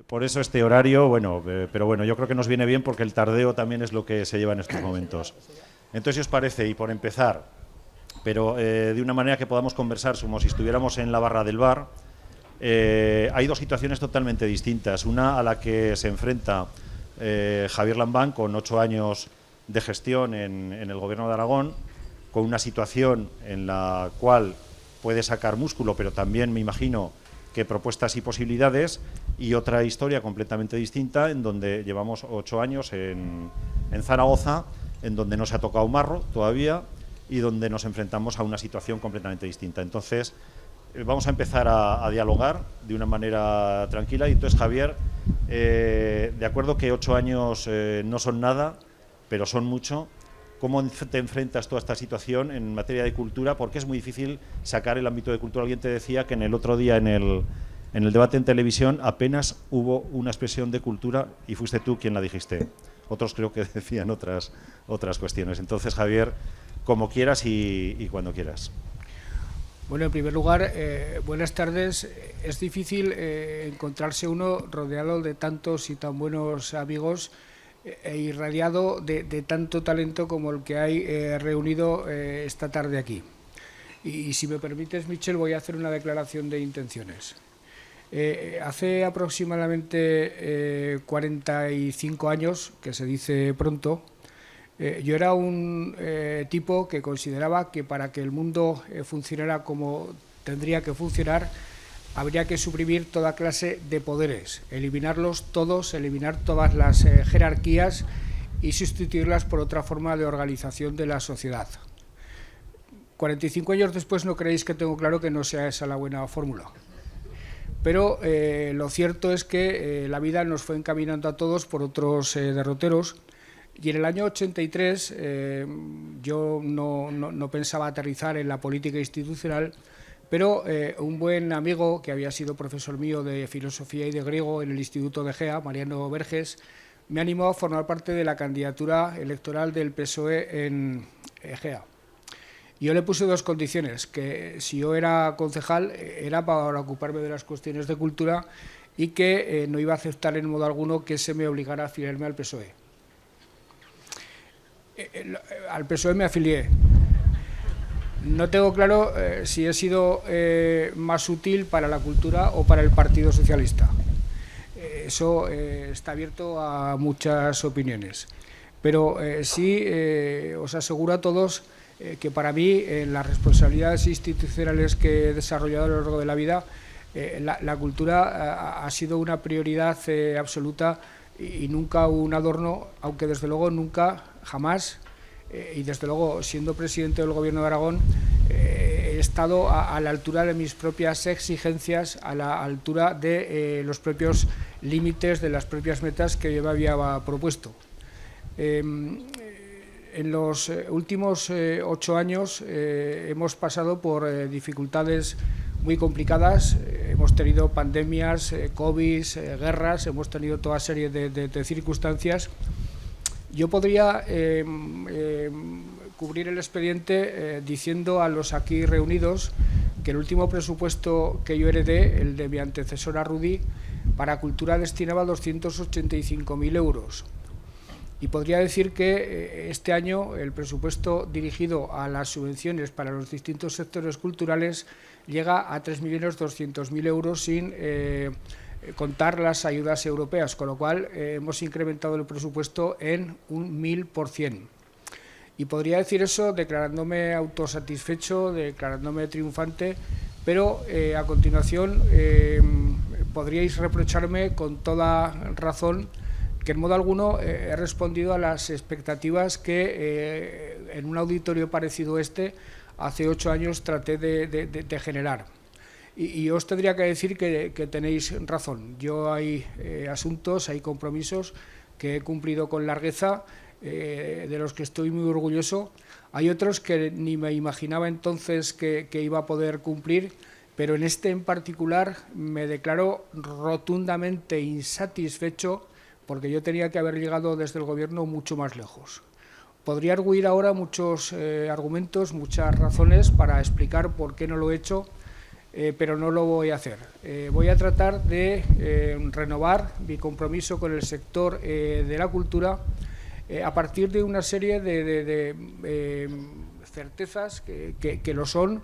por eso este horario, bueno, pero bueno, yo creo que nos viene bien porque el tardeo también es lo que se lleva en estos momentos. Entonces, si os parece, y por empezar, pero de una manera que podamos conversar como si estuviéramos en la barra del bar, hay dos situaciones totalmente distintas. Una a la que se enfrenta Javier Lambán con 8 años de gestión en el Gobierno de Aragón, con una situación en la cual puede sacar músculo, pero también me imagino que propuestas y posibilidades, y otra historia completamente distinta en donde llevamos 8 años en Zaragoza, en donde no se ha tocado marro todavía y donde nos enfrentamos a una situación completamente distinta. Entonces, vamos a empezar a dialogar de una manera tranquila. Y entonces, Javier, de acuerdo que 8 años no son nada, pero son mucho. ¿Cómo te enfrentas toda esta situación en materia de cultura? Porque es muy difícil sacar el ámbito de cultura. Alguien te decía que en el otro día en el debate en televisión apenas hubo una expresión de cultura y fuiste tú quien la dijiste. Otros creo que decían otras cuestiones. Entonces, Javier, como quieras y cuando quieras. Bueno, en primer lugar, buenas tardes. Es difícil encontrarse uno rodeado de tantos y tan buenos amigos e irradiado de tanto talento como el que hay reunido esta tarde aquí. Y si me permites, Michel, voy a hacer una declaración de intenciones. Hace aproximadamente 45 años, que se dice pronto, yo era un tipo que consideraba que para que el mundo funcionara como tendría que funcionar, habría que suprimir toda clase de poderes, eliminarlos todos, eliminar todas las jerarquías y sustituirlas por otra forma de organización de la sociedad. 45 años después no creéis que tengo claro que no sea esa la buena fórmula. Pero lo cierto es que la vida nos fue encaminando a todos por otros derroteros. Y en el año 83 yo no pensaba aterrizar en la política institucional, pero un buen amigo que había sido profesor mío de filosofía y de griego en el Instituto de Egea, Mariano Verges, me animó a formar parte de la candidatura electoral del PSOE en Egea. Yo le puse dos condiciones, que si yo era concejal era para ocuparme de las cuestiones de cultura y que no iba a aceptar en modo alguno que se me obligara a afiliarme al PSOE. Al PSOE me afilié. No tengo claro si he sido más útil para la cultura o para el Partido Socialista. Eso está abierto a muchas opiniones. Pero sí os aseguro a todos que para mí las responsabilidades institucionales que he desarrollado a lo largo de la vida, la cultura ha sido una prioridad absoluta y nunca un adorno, aunque desde luego nunca, jamás, y desde luego siendo presidente del Gobierno de Aragón, he estado a la altura de mis propias exigencias, a la altura de los propios límites, de las propias metas que yo me había propuesto. En los últimos 8 años hemos pasado por dificultades muy complicadas, hemos tenido pandemias, COVID, guerras, hemos tenido toda serie de circunstancias. Yo podría cubrir el expediente diciendo a los aquí reunidos que el último presupuesto que yo heredé, el de mi antecesora Rudy, para cultura destinaba 285.000 euros. Y podría decir que este año el presupuesto dirigido a las subvenciones para los distintos sectores culturales llega a 3.200.000 euros sin contar las ayudas europeas, con lo cual hemos incrementado el presupuesto en un 1000%. Y podría decir eso declarándome autosatisfecho, declarándome triunfante, pero a continuación podríais reprocharme con toda razón que en modo alguno he respondido a las expectativas que en un auditorio parecido a este hace 8 años traté de generar. Y os tendría que decir que tenéis razón. Yo hay asuntos, hay compromisos que he cumplido con largueza, de los que estoy muy orgulloso. Hay otros que ni me imaginaba entonces que iba a poder cumplir, pero en este en particular me declaro rotundamente insatisfecho porque yo tenía que haber llegado desde el Gobierno mucho más lejos. Podría arguir ahora muchos argumentos, muchas razones para explicar por qué no lo he hecho. pero no lo voy a hacer. Voy a tratar de renovar mi compromiso con el sector de la cultura a partir de una serie de certezas que lo son,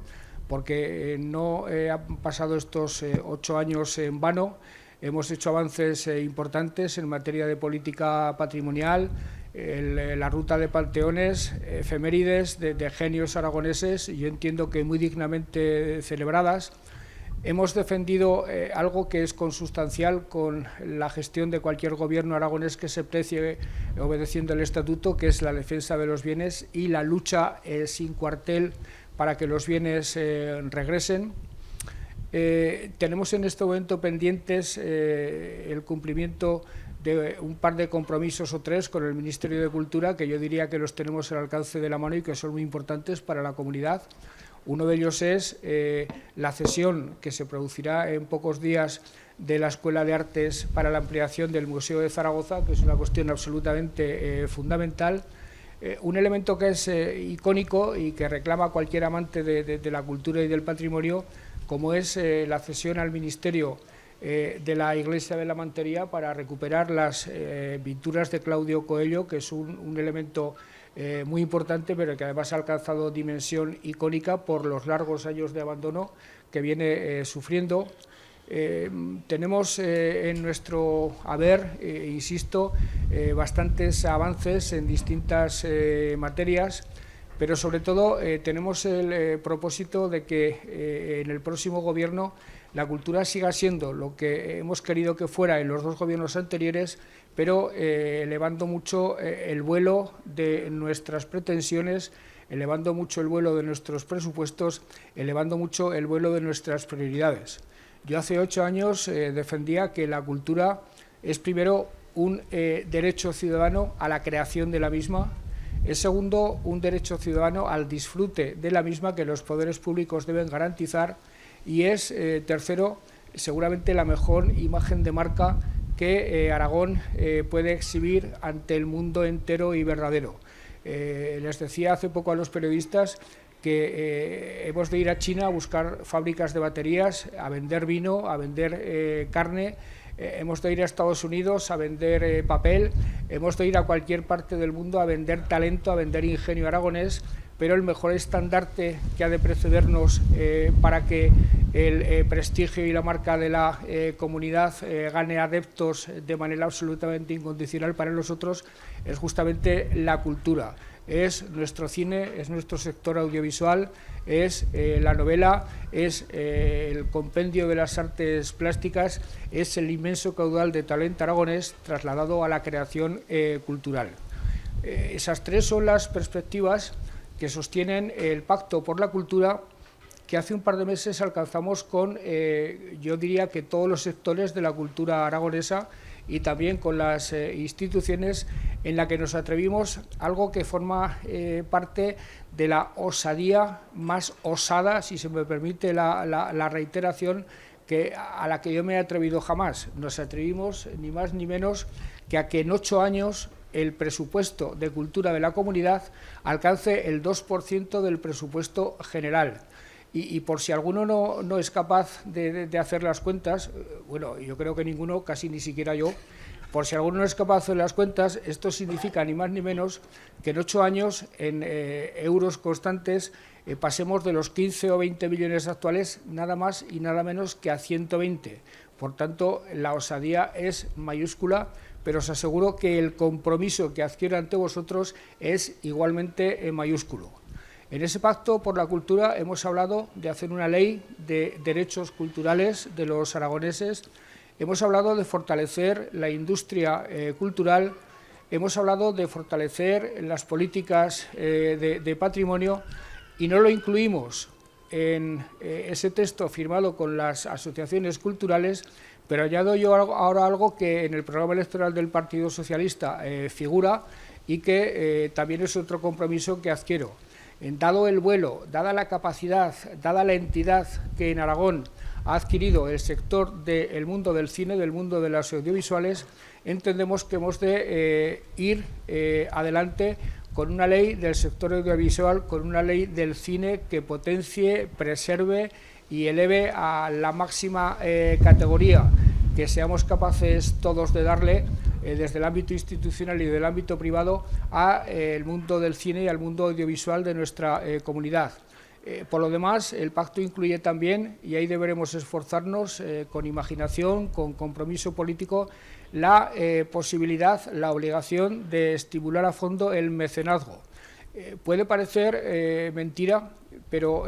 porque no han pasado estos 8 años en vano. Hemos hecho avances importantes en materia de política patrimonial, la ruta de panteones, efemérides de genios aragoneses, y yo entiendo que muy dignamente celebradas. Hemos defendido algo que es consustancial con la gestión de cualquier gobierno aragonés que se precie obedeciendo el estatuto, que es la defensa de los bienes y la lucha sin cuartel para que los bienes regresen. Tenemos en este momento pendientes el cumplimiento de un par de compromisos o 3 con el Ministerio de Cultura, que yo diría que los tenemos al alcance de la mano y que son muy importantes para la comunidad. Uno de ellos es la cesión que se producirá en pocos días de la Escuela de Artes para la ampliación del Museo de Zaragoza, que es una cuestión absolutamente fundamental. Un elemento que es icónico y que reclama cualquier amante de la cultura y del patrimonio, como es la cesión al Ministerio de la Iglesia de la Mantería para recuperar las pinturas de Claudio Coello, que es un elemento muy importante, pero que además ha alcanzado dimensión icónica por los largos años de abandono que viene sufriendo. Tenemos en nuestro haber, insisto, bastantes avances en distintas materias, pero sobre todo tenemos el propósito de que en el próximo gobierno la cultura siga siendo lo que hemos querido que fuera en los 2 gobiernos anteriores, pero elevando mucho el vuelo de nuestras pretensiones, elevando mucho el vuelo de nuestros presupuestos, elevando mucho el vuelo de nuestras prioridades. Yo hace 8 años defendía que la cultura es primero un derecho ciudadano a la creación de la misma, es segundo un derecho ciudadano al disfrute de la misma que los poderes públicos deben garantizar, y es tercero seguramente la mejor imagen de marca que Aragón puede exhibir ante el mundo entero y verdadero. Les decía hace poco a los periodistas que hemos de ir a China a buscar fábricas de baterías, a vender vino, a vender carne. Hemos de ir a Estados Unidos a vender papel, hemos de ir a cualquier parte del mundo a vender talento, a vender ingenio aragonés, pero el mejor estandarte que ha de precedernos para que el prestigio y la marca de la comunidad gane adeptos de manera absolutamente incondicional para nosotros es justamente la cultura. Es nuestro cine, es nuestro sector audiovisual, es la novela, es el compendio de las artes plásticas, es el inmenso caudal de talento aragonés trasladado a la creación cultural. Esas 3 son las perspectivas que sostienen el Pacto por la Cultura, que hace un par de meses alcanzamos con, yo diría que todos los sectores de la cultura aragonesa y también con las instituciones, en la que nos atrevimos algo que forma parte de la osadía más osada, si se me permite la reiteración, a la que yo me he atrevido jamás. Nos atrevimos ni más ni menos que a que en 8 años el presupuesto de cultura de la comunidad alcance el 2% del presupuesto general. Y por si alguno no es capaz de hacer las cuentas, bueno, yo creo que ninguno, casi ni siquiera yo, por si alguno no es capaz de hacer las cuentas, esto significa ni más ni menos que en 8 años, en euros constantes, pasemos de los 15 o 20 millones actuales nada más y nada menos que a 120. Por tanto, la osadía es mayúscula, pero os aseguro que el compromiso que adquiero ante vosotros es igualmente mayúsculo. En ese pacto por la cultura hemos hablado de hacer una ley de derechos culturales de los aragoneses, hemos hablado de fortalecer la industria cultural, hemos hablado de fortalecer las políticas de patrimonio, y no lo incluimos en ese texto firmado con las asociaciones culturales, pero añado yo ahora algo que en el programa electoral del Partido Socialista figura y que también es otro compromiso que adquiero. Dado el vuelo, dada la capacidad, dada la entidad que en Aragón ha adquirido el sector del mundo del cine, del mundo de las audiovisuales, entendemos que hemos de ir adelante con una ley del sector audiovisual, con una ley del cine que potencie, preserve y eleve a la máxima categoría que seamos capaces todos de darle desde el ámbito institucional y del ámbito privado al mundo del cine y al mundo audiovisual de nuestra comunidad. Por lo demás, el pacto incluye también, y ahí deberemos esforzarnos con imaginación, con compromiso político, la posibilidad, la obligación de estimular a fondo el mecenazgo. Puede parecer mentira, pero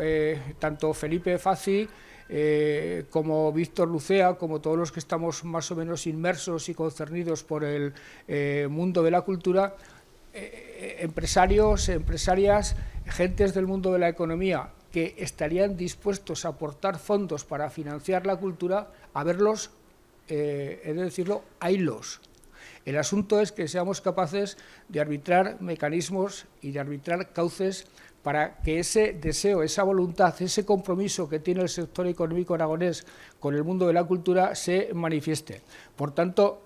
tanto Felipe Fazi como Víctor Lucea, como todos los que estamos más o menos inmersos y concernidos por el mundo de la cultura, empresarios, empresarias, gentes del mundo de la economía que estarían dispuestos a aportar fondos para financiar la cultura, a verlos, he de decirlo, haylos. El asunto es que seamos capaces de arbitrar mecanismos y de arbitrar cauces para que ese deseo, esa voluntad, ese compromiso que tiene el sector económico aragonés con el mundo de la cultura se manifieste. Por tanto,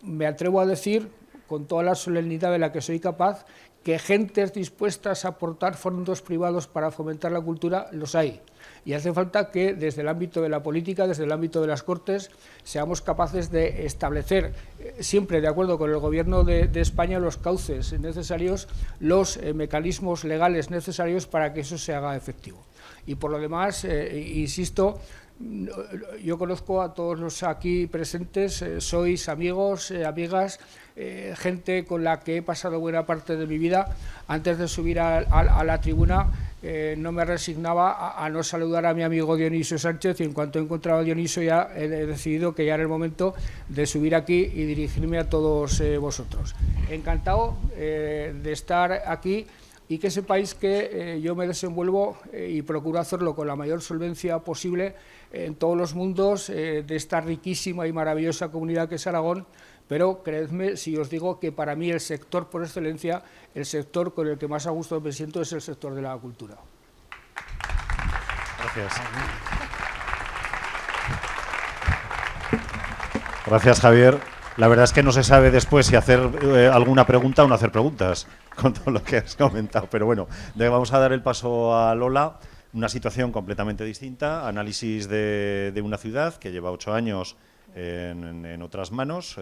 me atrevo a decir, con toda la solemnidad de la que soy capaz, que gentes dispuestas a aportar fondos privados para fomentar la cultura los hay. Y hace falta que desde el ámbito de la política, desde el ámbito de las Cortes, seamos capaces de establecer, siempre de acuerdo con el Gobierno de España, los cauces necesarios, los mecanismos legales necesarios para que eso se haga efectivo. Y por lo demás, insisto, yo conozco a todos los aquí presentes, sois amigos, amigas, gente con la que he pasado buena parte de mi vida. Antes de subir a la tribuna no me resignaba a no saludar a mi amigo Dionisio Sánchez, y en cuanto he encontrado a Dionisio ya he decidido que ya era el momento de subir aquí y dirigirme a todos vosotros. Encantado de estar aquí. Y que sepáis que yo me desenvuelvo y procuro hacerlo con la mayor solvencia posible en todos los mundos de esta riquísima y maravillosa comunidad que es Aragón, pero creedme si os digo que para mí el sector por excelencia, el sector con el que más a gusto me siento es el sector de la cultura. Gracias. Gracias, Javier. La verdad es que no se sabe después si hacer alguna pregunta o no hacer preguntas con todo lo que has comentado. Pero bueno, vamos a dar el paso a Lola. Una situación completamente distinta, análisis de una ciudad que lleva 8 años en otras manos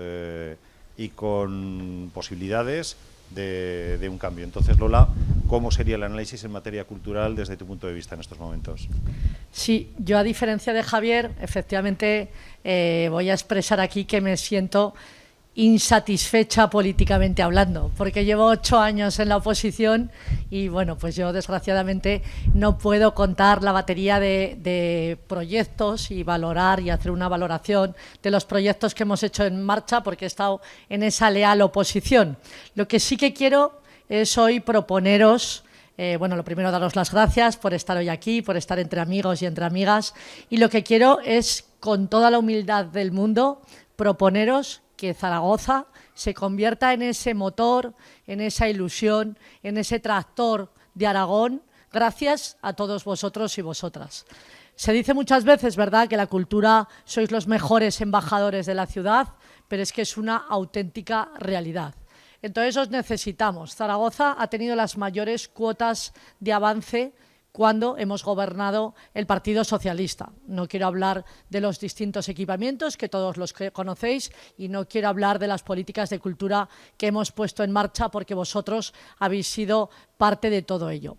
y con posibilidades de un cambio. Entonces, Lola, ¿cómo sería el análisis en materia cultural desde tu punto de vista en estos momentos? Sí, yo a diferencia de Javier, efectivamente voy a expresar aquí que me siento insatisfecha políticamente hablando, porque llevo 8 años en la oposición y bueno, pues yo desgraciadamente no puedo contar la batería de proyectos y valorar y hacer una valoración de los proyectos que hemos hecho en marcha, porque he estado en esa leal oposición. Lo que sí que quiero es hoy proponeros, bueno, lo primero daros las gracias por estar hoy aquí, por estar entre amigos y entre amigas, y lo que quiero es, con toda la humildad del mundo, proponeros que Zaragoza se convierta en ese motor, en esa ilusión, en ese tractor de Aragón, gracias a todos vosotros y vosotras. Se dice muchas veces, ¿verdad?, que la cultura sois los mejores embajadores de la ciudad, pero es que es una auténtica realidad. Entonces os necesitamos. Zaragoza ha tenido las mayores cuotas de avance cuando hemos gobernado el Partido Socialista. No quiero hablar de los distintos equipamientos, que todos los conocéis, y no quiero hablar de las políticas de cultura que hemos puesto en marcha, porque vosotros habéis sido parte de todo ello.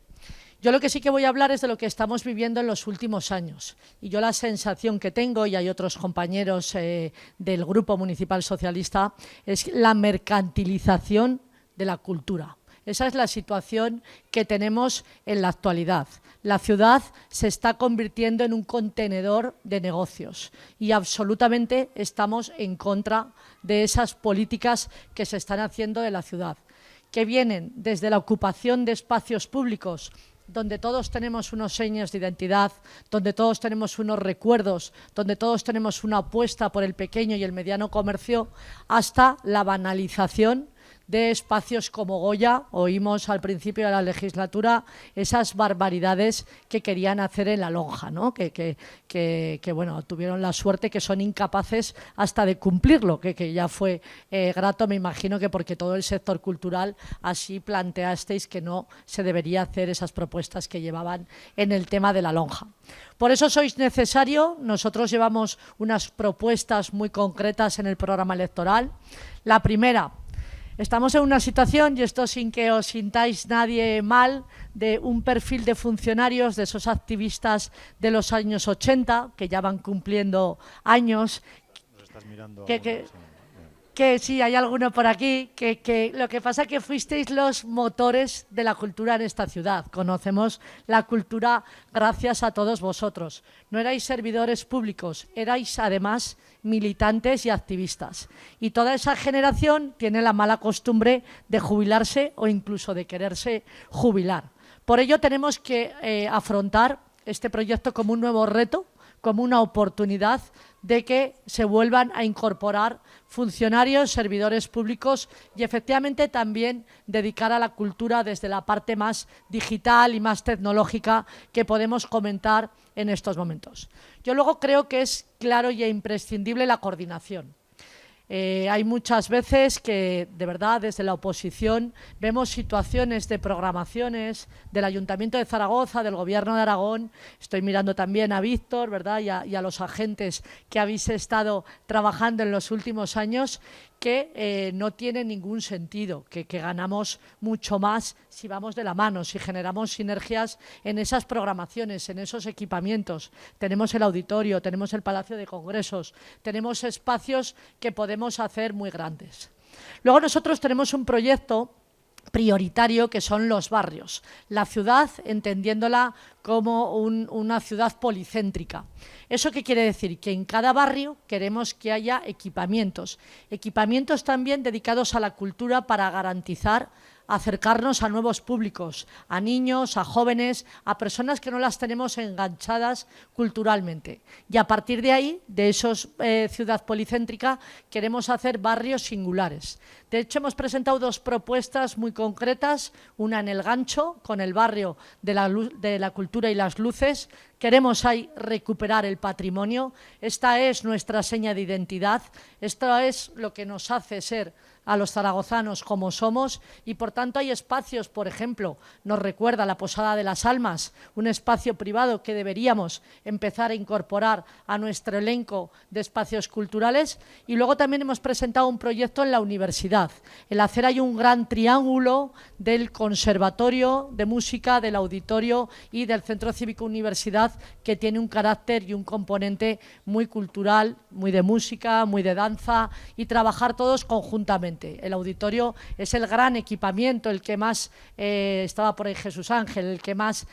Yo lo que sí que voy a hablar es de lo que estamos viviendo en los últimos años. Y yo la sensación que tengo, y hay otros compañeros del Grupo Municipal Socialista, es la mercantilización de la cultura. Esa es la situación que tenemos en la actualidad. La ciudad se está convirtiendo en un contenedor de negocios y absolutamente estamos en contra de esas políticas que se están haciendo de la ciudad, que vienen desde la ocupación de espacios públicos, donde todos tenemos unos señas de identidad, donde todos tenemos unos recuerdos, donde todos tenemos una apuesta por el pequeño y el mediano comercio, hasta la banalización de espacios como Goya. Oímos al principio de la legislatura esas barbaridades que querían hacer en la lonja, ¿no? que bueno, tuvieron la suerte que son incapaces hasta de cumplirlo, que ya fue grato, me imagino que porque todo el sector cultural así planteasteis que no se debería hacer esas propuestas que llevaban en el tema de la lonja. Por eso sois necesario. Nosotros llevamos unas propuestas muy concretas en el programa electoral. La primera, estamos en una situación, y esto sin que os sintáis nadie mal, de un perfil de funcionarios, de esos activistas de los años 80, que ya van cumpliendo años. Nos estás mirando Que sí, hay alguno por aquí, que lo que pasa es que fuisteis los motores de la cultura en esta ciudad. Conocemos la cultura gracias a todos vosotros. No erais servidores públicos, erais además militantes y activistas. Y toda esa generación tiene la mala costumbre de jubilarse o incluso de quererse jubilar. Por ello tenemos que afrontar este proyecto como un nuevo reto, como una oportunidad de que se vuelvan a incorporar funcionarios, servidores públicos y efectivamente también dedicar a la cultura desde la parte más digital y más tecnológica que podemos comentar en estos momentos. Yo luego creo que es claro y imprescindible la coordinación. Hay muchas veces que, de verdad, desde la oposición vemos situaciones de programaciones del Ayuntamiento de Zaragoza, del Gobierno de Aragón. Estoy mirando también a Víctor, ¿verdad? y a los agentes que habéis estado trabajando en los últimos años, que no tiene ningún sentido, que ganamos mucho más si vamos de la mano, si generamos sinergias en esas programaciones, en esos equipamientos. Tenemos el auditorio, tenemos el Palacio de Congresos, tenemos espacios que podemos hacer muy grandes. Luego nosotros tenemos un proyecto prioritario que son los barrios, la ciudad entendiéndola como una ciudad policéntrica. ¿Eso qué quiere decir? Que en cada barrio queremos que haya equipamientos también dedicados a la cultura para garantizar acercarnos a nuevos públicos, a niños, a jóvenes, a personas que no las tenemos enganchadas culturalmente. Y a partir de ahí, de esos ciudad policéntrica, queremos hacer barrios singulares. De hecho, hemos presentado dos propuestas muy concretas, una en El Gancho, con el barrio de la cultura y las luces. Queremos ahí recuperar el patrimonio. Esta es nuestra seña de identidad. Esto es lo que nos hace ser a los zaragozanos como somos y por tanto hay espacios, por ejemplo, nos recuerda la Posada de las Almas, un espacio privado que deberíamos empezar a incorporar a nuestro elenco de espacios culturales. Y luego también hemos presentado un proyecto en la universidad, el hacer ahí un gran triángulo del Conservatorio de Música, del Auditorio y del Centro Cívico Universidad, que tiene un carácter y un componente muy cultural, muy de música, muy de danza, y trabajar todos conjuntamente. El auditorio es el gran equipamiento, el que más, estaba por ahí Jesús Ángel, el que más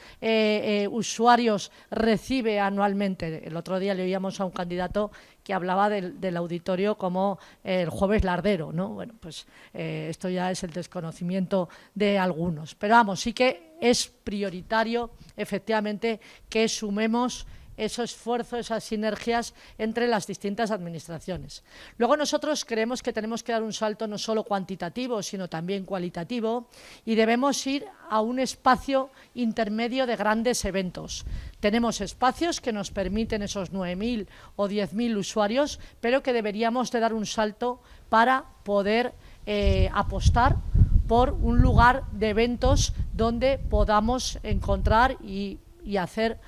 usuarios recibe anualmente. El otro día le oíamos a un candidato que hablaba del auditorio como el jueves lardero, ¿no? Bueno, pues esto ya es el desconocimiento de algunos. Pero vamos, sí que es prioritario, efectivamente, que sumemos ese esfuerzo, esas sinergias entre las distintas administraciones. Luego nosotros creemos que tenemos que dar un salto no solo cuantitativo, sino también cualitativo, y debemos ir a un espacio intermedio de grandes eventos. Tenemos espacios que nos permiten esos 9.000 o 10.000 usuarios, pero que deberíamos de dar un salto para poder apostar por un lugar de eventos donde podamos encontrar y hacer,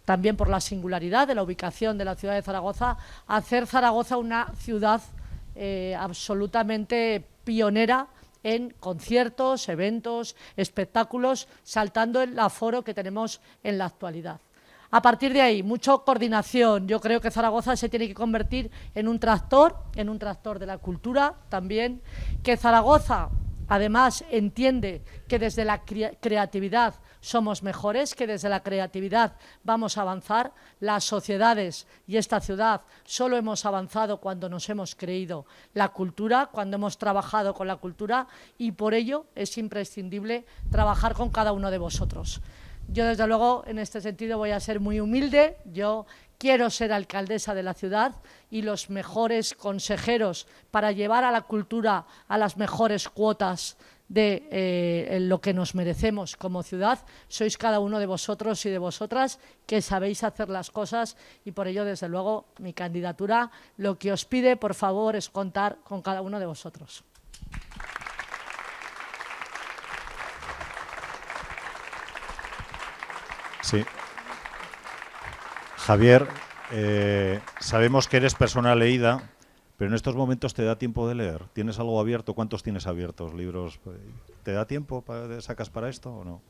también por la singularidad de la ubicación de la ciudad de Zaragoza, hacer Zaragoza una ciudad absolutamente pionera en conciertos, eventos, espectáculos, saltando el aforo que tenemos en la actualidad. A partir de ahí, mucha coordinación. Yo creo que Zaragoza se tiene que convertir en un tractor de la cultura también, que Zaragoza además entiende que desde la creatividad somos mejores, que desde la creatividad vamos a avanzar. Las sociedades y esta ciudad solo hemos avanzado cuando nos hemos creído la cultura, cuando hemos trabajado con la cultura, y por ello es imprescindible trabajar con cada uno de vosotros. Yo, desde luego, en este sentido voy a ser muy humilde. Yo quiero ser alcaldesa de la ciudad y los mejores consejeros para llevar a la cultura a las mejores cuotas de lo que nos merecemos como ciudad, sois cada uno de vosotros y de vosotras que sabéis hacer las cosas, y por ello, desde luego, mi candidatura lo que os pide, por favor, es contar con cada uno de vosotros. Sí. Javier, sabemos que eres persona leída, pero en estos momentos te da tiempo de leer. ¿Tienes algo abierto? ¿Cuántos tienes abiertos? ¿Libros? ¿Te da tiempo? ¿Sacas para esto o no?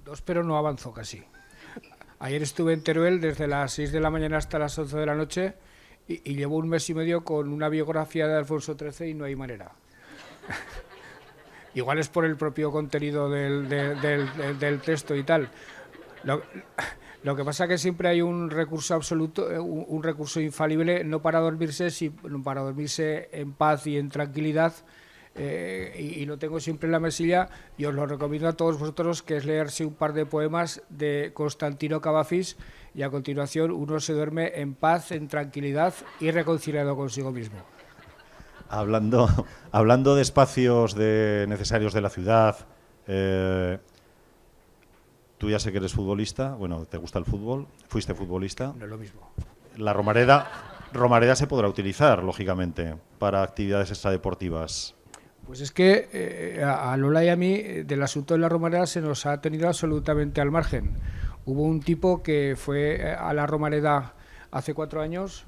Dos, pero no avanzo casi. Ayer estuve en Teruel desde las 6 de la mañana hasta las 11 de la noche y llevo un mes y medio con una biografía de Alfonso XIII y no hay manera. Igual es por el propio contenido del texto y tal. Lo que pasa es que siempre hay un recurso absoluto, un recurso infalible, no para dormirse, sino para dormirse en paz y en tranquilidad, y lo tengo siempre en la mesilla, y os lo recomiendo a todos vosotros, que es leerse un par de poemas de Constantino Cavafis, y a continuación uno se duerme en paz, en tranquilidad y reconciliado consigo mismo. Hablando de espacios necesarios de la ciudad, tú ya sé que eres futbolista, bueno, te gusta el fútbol, fuiste futbolista. No es lo mismo. La Romareda se podrá utilizar, lógicamente, para actividades extradeportivas. Pues es que a Lola y a mí del asunto de la Romareda se nos ha tenido absolutamente al margen. Hubo un tipo que fue a la Romareda hace 4 años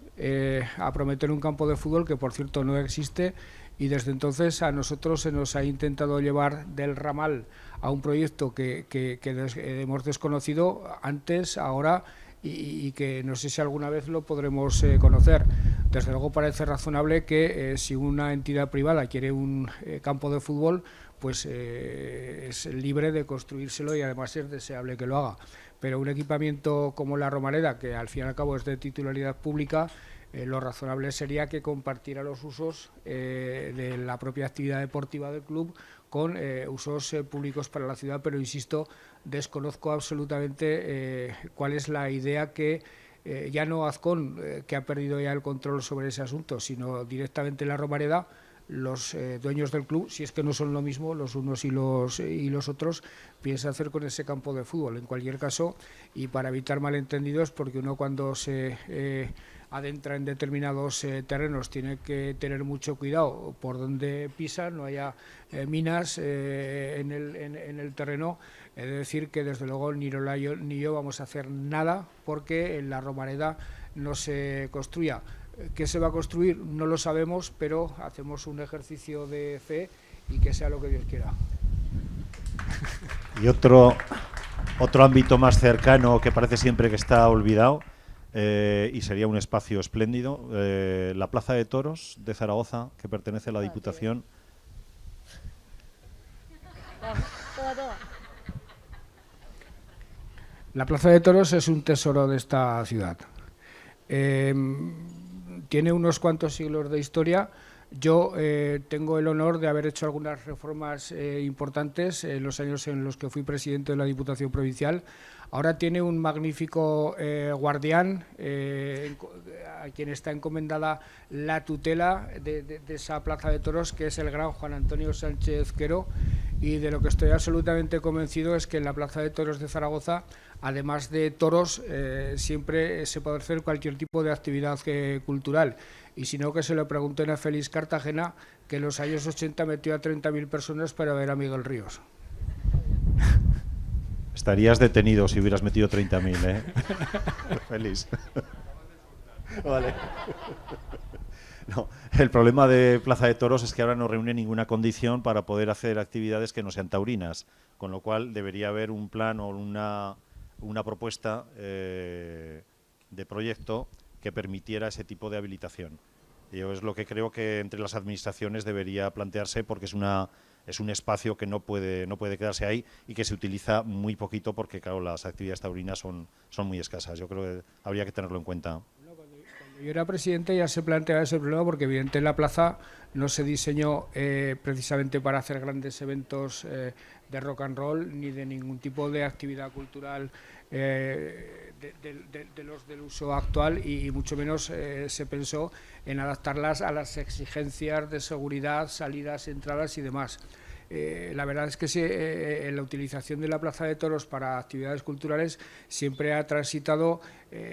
a prometer un campo de fútbol que, por cierto, no existe, y desde entonces a nosotros se nos ha intentado llevar del ramal a un proyecto que hemos desconocido antes, ahora, y que no sé si alguna vez lo podremos conocer. Desde luego parece razonable que si una entidad privada quiere un campo de fútbol, pues es libre de construírselo, y además es deseable que lo haga. Pero un equipamiento como la Romareda, que al fin y al cabo es de titularidad pública, lo razonable sería que compartiera los usos de la propia actividad deportiva del club con usos públicos para la ciudad, pero insisto, desconozco absolutamente cuál es la idea que ya no Azcón, que ha perdido ya el control sobre ese asunto, sino directamente la Romareda, los dueños del club, si es que no son lo mismo los unos y los otros, piensa hacer con ese campo de fútbol. En cualquier caso, y para evitar malentendidos, porque uno cuando se adentra en determinados terrenos tiene que tener mucho cuidado por donde pisa, no haya minas en el terreno. He de decir que desde luego ni Lola ni yo vamos a hacer nada porque en la Romareda no se construya. ¿Qué se va a construir? No lo sabemos, pero hacemos un ejercicio de fe y que sea lo que Dios quiera. Y otro ámbito más cercano que parece siempre que está olvidado, y sería un espacio espléndido, la Plaza de Toros de Zaragoza, que pertenece a la Diputación. La Plaza de Toros es un tesoro de esta ciudad. Tiene unos cuantos siglos de historia. Yo tengo el honor de haber hecho algunas reformas importantes en los años en los que fui presidente de la Diputación Provincial. Ahora tiene un magnífico guardián a quien está encomendada la tutela de esa Plaza de Toros, que es el gran Juan Antonio Sánchez Quero, y de lo que estoy absolutamente convencido es que en la Plaza de Toros de Zaragoza, además de toros, siempre se puede hacer cualquier tipo de actividad cultural. Y si no, que se lo pregunten a Félix Cartagena, que en los años 80 metió a 30.000 personas para ver a Miguel Ríos. Estarías detenido si hubieras metido 30.000, ¿eh? Félix. Vale. No, el problema de Plaza de Toros es que ahora no reúne ninguna condición para poder hacer actividades que no sean taurinas, con lo cual debería haber un plan o una propuesta de proyecto que permitiera ese tipo de habilitación. Yo es lo que creo que entre las administraciones debería plantearse, porque es un espacio que no puede quedarse ahí y que se utiliza muy poquito porque, claro, las actividades taurinas son muy escasas. Yo creo que habría que tenerlo en cuenta. Cuando Yo era presidente y ya se planteaba ese problema porque evidentemente la plaza no se diseñó precisamente para hacer grandes eventos de rock and roll ni de ningún tipo de actividad cultural de los del uso actual y mucho menos se pensó en adaptarlas a las exigencias de seguridad, salidas, entradas y demás. La verdad es que sí, la utilización de la Plaza de Toros para actividades culturales siempre ha transitado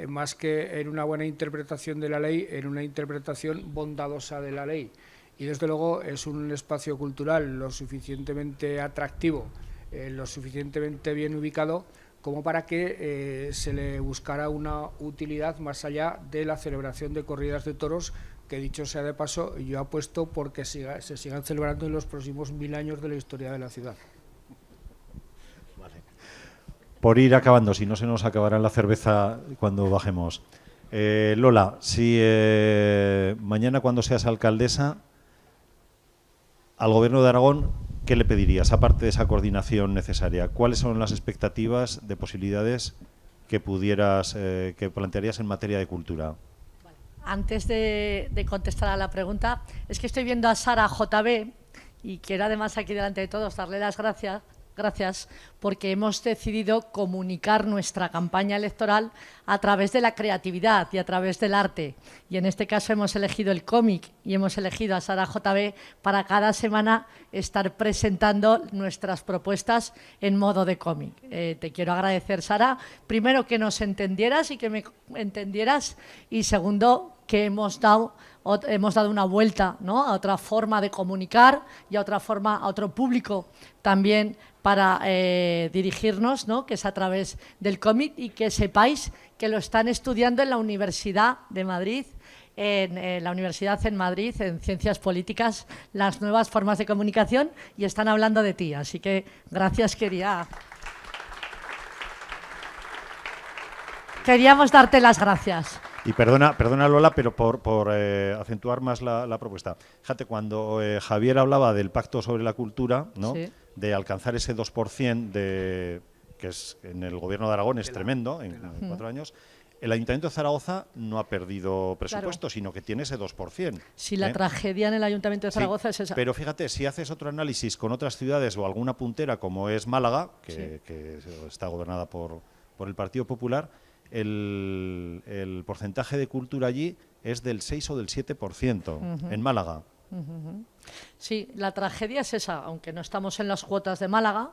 más que en una buena interpretación de la ley, en una interpretación bondadosa de la ley. Y desde luego es un espacio cultural lo suficientemente atractivo, lo suficientemente bien ubicado como para que se le buscara una utilidad más allá de la celebración de corridas de toros, que dicho sea de paso, yo apuesto porque se sigan celebrando en los próximos 1000 años de la historia de la ciudad. Vale. Por ir acabando, si no se nos acabará la cerveza cuando bajemos. Lola, si mañana cuando seas alcaldesa, al Gobierno de Aragón, ¿qué le pedirías, aparte de esa coordinación necesaria? ¿Cuáles son las expectativas de posibilidades que que plantearías en materia de cultura? Antes de contestar a la pregunta, es que estoy viendo a Sara JB y quiero además aquí delante de todos darle las gracias porque hemos decidido comunicar nuestra campaña electoral a través de la creatividad y a través del arte. Y en este caso hemos elegido el cómic y hemos elegido a Sara JB para cada semana estar presentando nuestras propuestas en modo de cómic. Te quiero agradecer, Sara, primero que nos entendieras y que me entendieras, y segundo que hemos dado una vuelta, ¿no?, a otra forma de comunicar y a otro público también para dirigirnos, ¿no?, que es a través del cómic, y que sepáis que lo están estudiando en la Universidad de Madrid, en la Universidad en Madrid, en Ciencias Políticas, las nuevas formas de comunicación, y están hablando de ti. Así que gracias, queríamos darte las gracias. Y perdona Lola, pero por acentuar más la propuesta. Fíjate, cuando Javier hablaba del pacto sobre la cultura, ¿no?, sí, de alcanzar ese 2% que es en el Gobierno de Aragón es tremendo, en 4 años, el Ayuntamiento de Zaragoza no ha perdido presupuesto, claro, sino que tiene ese 2%. Sí, la tragedia en el Ayuntamiento de Zaragoza es esa. Pero fíjate, si haces otro análisis con otras ciudades o alguna puntera como es Málaga, que está gobernada por el Partido Popular, el porcentaje de cultura allí es del 6 o del 7% en Málaga. Sí, la tragedia es esa, aunque no estamos en las cuotas de Málaga,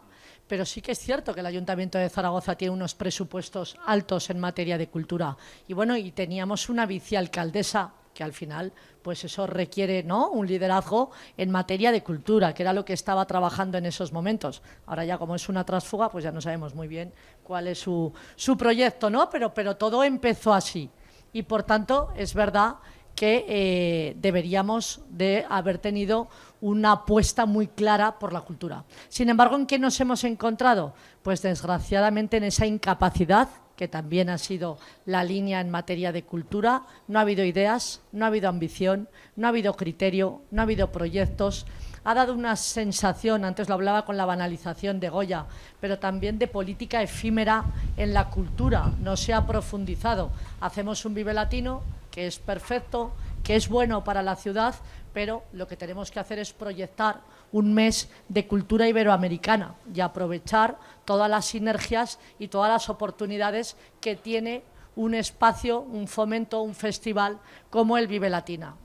pero sí que es cierto que el Ayuntamiento de Zaragoza tiene unos presupuestos altos en materia de cultura. Y bueno, y teníamos una vicealcaldesa que al final, pues eso requiere, ¿no?, un liderazgo en materia de cultura, que era lo que estaba trabajando en esos momentos. Ahora ya, como es una tránsfuga, pues ya no sabemos muy bien cuál es su proyecto, ¿no? Pero todo empezó así. Y por tanto, es verdad que deberíamos de haber tenido una apuesta muy clara por la cultura. Sin embargo, ¿en qué nos hemos encontrado? Pues desgraciadamente en esa incapacidad, que también ha sido la línea en materia de cultura. No ha habido ideas, no ha habido ambición, no ha habido criterio, no ha habido proyectos. Ha dado una sensación, antes lo hablaba con la banalización de Goya, pero también de política efímera en la cultura. No se ha profundizado. Hacemos un Vive Latino, que es perfecto, que es bueno para la ciudad, pero lo que tenemos que hacer es proyectar un mes de cultura iberoamericana y aprovechar todas las sinergias y todas las oportunidades que tiene un espacio, un fomento, un festival como el Vive Latino,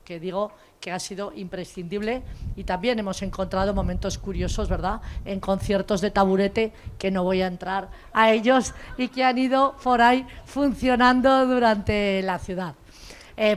que digo que ha sido imprescindible. Y también hemos encontrado momentos curiosos, ¿verdad?, en conciertos de taburete, que no voy a entrar a ellos, y que han ido por ahí funcionando durante la ciudad,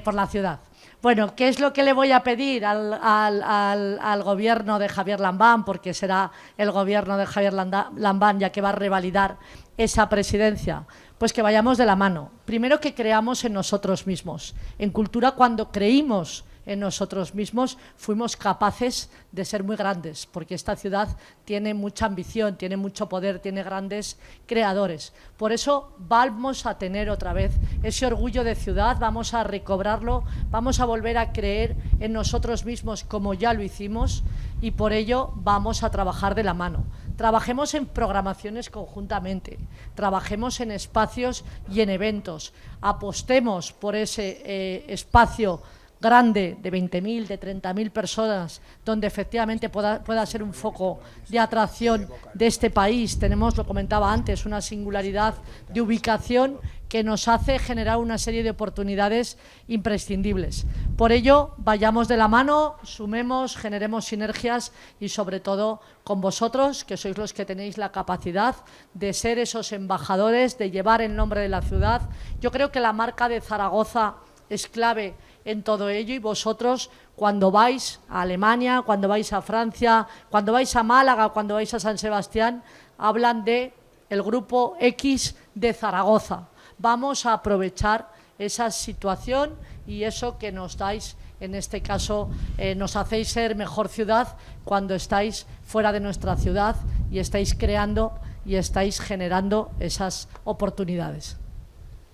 por la ciudad. Bueno, ¿qué es lo que le voy a pedir al gobierno de Javier Lambán? Porque será el gobierno de Javier Lambán ya que va a revalidar esa presidencia. Pues que vayamos de la mano. Primero, que creamos en nosotros mismos. En cultura, cuando creímos en nosotros mismos, fuimos capaces de ser muy grandes, porque esta ciudad tiene mucha ambición, tiene mucho poder, tiene grandes creadores. Por eso vamos a tener otra vez ese orgullo de ciudad, vamos a recobrarlo, vamos a volver a creer en nosotros mismos como ya lo hicimos, y por ello vamos a trabajar de la mano trabajemos en programaciones conjuntamente, trabajemos en espacios y en eventos, apostemos por ese espacio grande de 20.000, de 30.000 personas, donde efectivamente pueda ser un foco de atracción de este país. Tenemos, lo comentaba antes, una singularidad de ubicación que nos hace generar una serie de oportunidades imprescindibles. Por ello, vayamos de la mano, sumemos, generemos sinergias y, sobre todo, con vosotros, que sois los que tenéis la capacidad de ser esos embajadores, de llevar el nombre de la ciudad. Yo creo que la marca de Zaragoza es clave en todo ello, y vosotros, cuando vais a Alemania, cuando vais a Francia, cuando vais a Málaga, cuando vais a San Sebastián, hablan de el grupo X de Zaragoza. Vamos a aprovechar esa situación y eso que nos dais, en este caso, nos hacéis ser mejor ciudad cuando estáis fuera de nuestra ciudad y estáis creando y estáis generando esas oportunidades.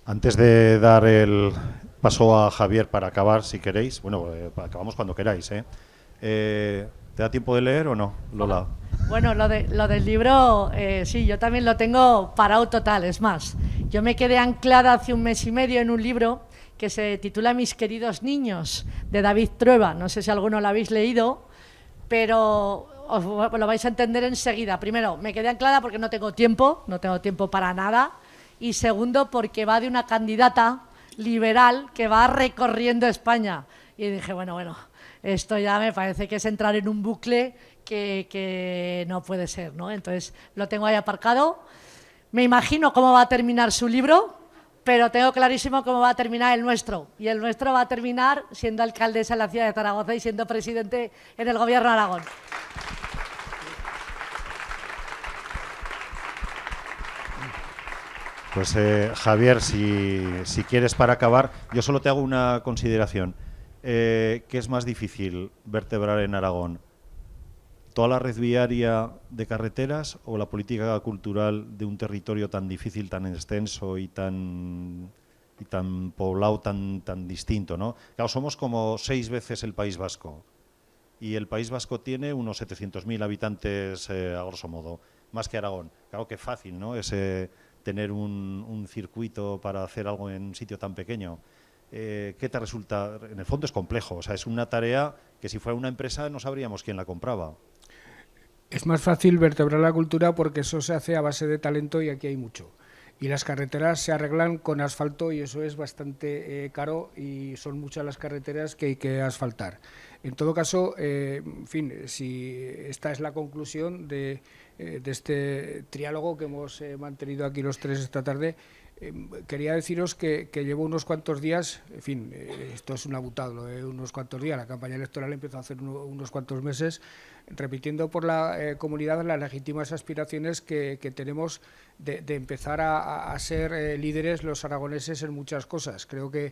Antes de dar el paso a Javier para acabar, si queréis. Bueno, acabamos cuando queráis, ¿eh? ¿Te da tiempo de leer o no, Lola? Bueno, lo del libro, sí, yo también lo tengo parado total. Es más, yo me quedé anclada hace un mes y medio en un libro que se titula Mis queridos niños, de David Trueba. No sé si alguno lo habéis leído, pero os lo vais a entender enseguida. Primero, me quedé anclada porque no tengo tiempo para nada. Y segundo, porque va de una candidata liberal que va recorriendo España. Y dije, bueno, esto ya me parece que es entrar en un bucle que no puede ser, ¿no? Entonces lo tengo ahí aparcado. Me imagino cómo va a terminar su libro, pero tengo clarísimo cómo va a terminar el nuestro. Y el nuestro va a terminar siendo alcaldesa en la ciudad de Zaragoza y siendo presidente en el Gobierno de Aragón. Pues Javier, si quieres para acabar, yo solo te hago una consideración. ¿Qué es más difícil vertebrar en Aragón? ¿Toda la red viaria de carreteras o la política cultural de un territorio tan difícil, tan extenso y tan poblado, tan distinto, ¿no? Claro, somos como 6 veces el País Vasco y el País Vasco tiene unos 700.000 habitantes a grosso modo, más que Aragón. Claro que fácil, ¿no? Tener un circuito para hacer algo en un sitio tan pequeño. ¿Qué te resulta? En el fondo es complejo, o sea, es una tarea que si fuera una empresa no sabríamos quién la compraba. Es más fácil vertebrar la cultura porque eso se hace a base de talento y aquí hay mucho. Y las carreteras se arreglan con asfalto y eso es bastante caro y son muchas las carreteras que hay que asfaltar. En todo caso, en fin, si esta es la conclusión de este triálogo que hemos mantenido aquí los tres esta tarde, quería deciros que llevo unos cuantos días, en fin, esto es un abutado, unos cuantos días, la campaña electoral empezó hace unos cuantos meses, repitiendo por la comunidad las legítimas aspiraciones que tenemos de empezar a ser líderes los aragoneses en muchas cosas. Creo que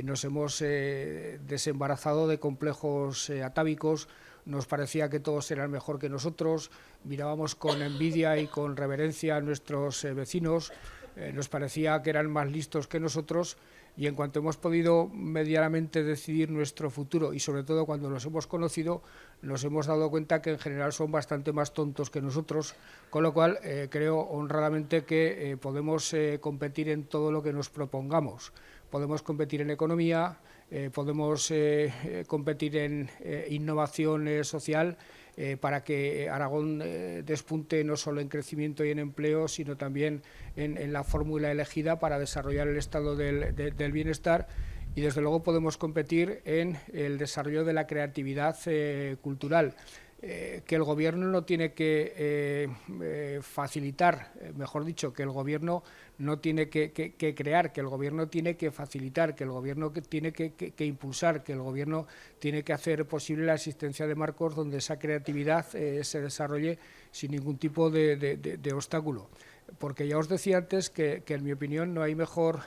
nos hemos desembarazado de complejos atávicos. Nos parecía que todos eran mejor que nosotros, mirábamos con envidia y con reverencia a nuestros vecinos, nos parecía que eran más listos que nosotros y en cuanto hemos podido medianamente decidir nuestro futuro y sobre todo cuando los hemos conocido, nos hemos dado cuenta que en general son bastante más tontos que nosotros, con lo cual creo honradamente que podemos competir en todo lo que nos propongamos. Podemos competir en economía, podemos competir en innovación social para que Aragón despunte no solo en crecimiento y en empleo, sino también en la fórmula elegida para desarrollar el estado del bienestar. Y desde luego podemos competir en el desarrollo de la creatividad cultural. Que el Gobierno no tiene que facilitar, mejor dicho, que el Gobierno no tiene que crear, que el Gobierno tiene que facilitar, que el Gobierno tiene que impulsar, que el Gobierno tiene que hacer posible la existencia de marcos donde esa creatividad se desarrolle sin ningún tipo de obstáculo. Porque ya os decía antes que en mi opinión no hay mejor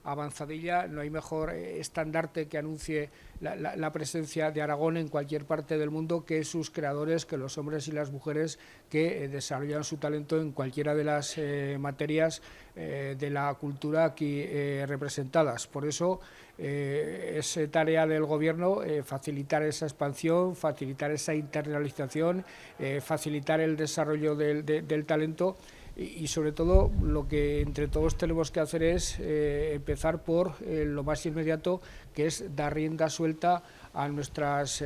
avanzadilla. No hay mejor estandarte que anuncie la presencia de Aragón en cualquier parte del mundo que sus creadores, que los hombres y las mujeres que desarrollan su talento en cualquiera de las materias de la cultura aquí representadas. Por eso es tarea del Gobierno facilitar esa expansión, facilitar esa internalización, facilitar el desarrollo del talento. Y sobre todo lo que entre todos tenemos que hacer es empezar por lo más inmediato, que es dar rienda suelta a nuestras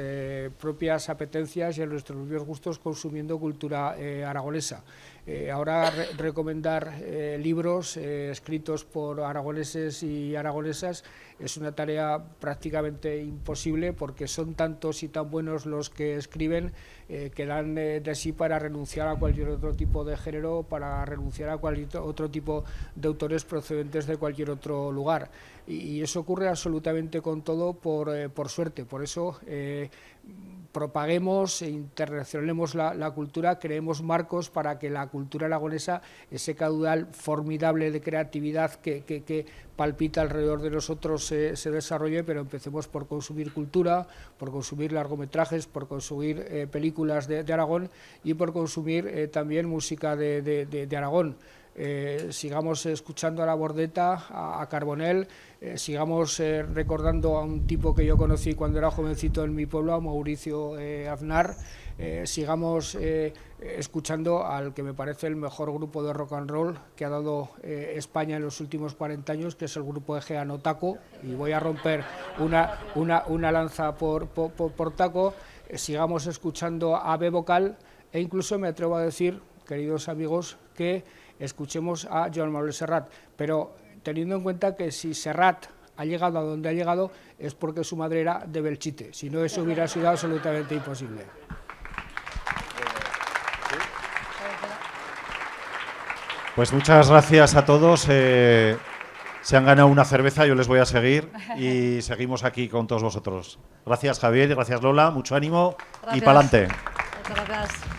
propias apetencias y a nuestros propios gustos consumiendo cultura aragonesa. Ahora recomendar libros escritos por aragoneses y aragonesas es una tarea prácticamente imposible, porque son tantos y tan buenos los que escriben que dan de sí para renunciar a cualquier otro tipo de género, para renunciar a cualquier otro tipo de autores procedentes de cualquier otro lugar. Y eso ocurre absolutamente con todo por suerte. Por eso propaguemos e internacionalemos la cultura, creemos marcos para que la cultura aragonesa, ese caudal formidable de creatividad que palpita alrededor de nosotros, se desarrolle, pero empecemos por consumir cultura, por consumir largometrajes, por consumir películas de Aragón y por consumir también música de Aragón. Sigamos escuchando a La Bordeta, a Carbonell, sigamos recordando a un tipo que yo conocí cuando era jovencito en mi pueblo, a Mauricio Aznar, sigamos escuchando al que me parece el mejor grupo de rock and roll que ha dado España en los últimos 40 años, que es el grupo Egea no Taco, y voy a romper una lanza por Taco. Sigamos escuchando a B Vocal, e incluso me atrevo a decir, queridos amigos, que escuchemos a Joan Manuel Serrat, pero teniendo en cuenta que si Serrat ha llegado a donde ha llegado es porque su madre era de Belchite, si no eso hubiera sido absolutamente imposible. Pues muchas gracias a todos. Se han ganado una cerveza, yo les voy a seguir y seguimos aquí con todos vosotros. Gracias, Javier, y gracias, Lola, mucho ánimo. Gracias. Y pa'lante. Muchas gracias.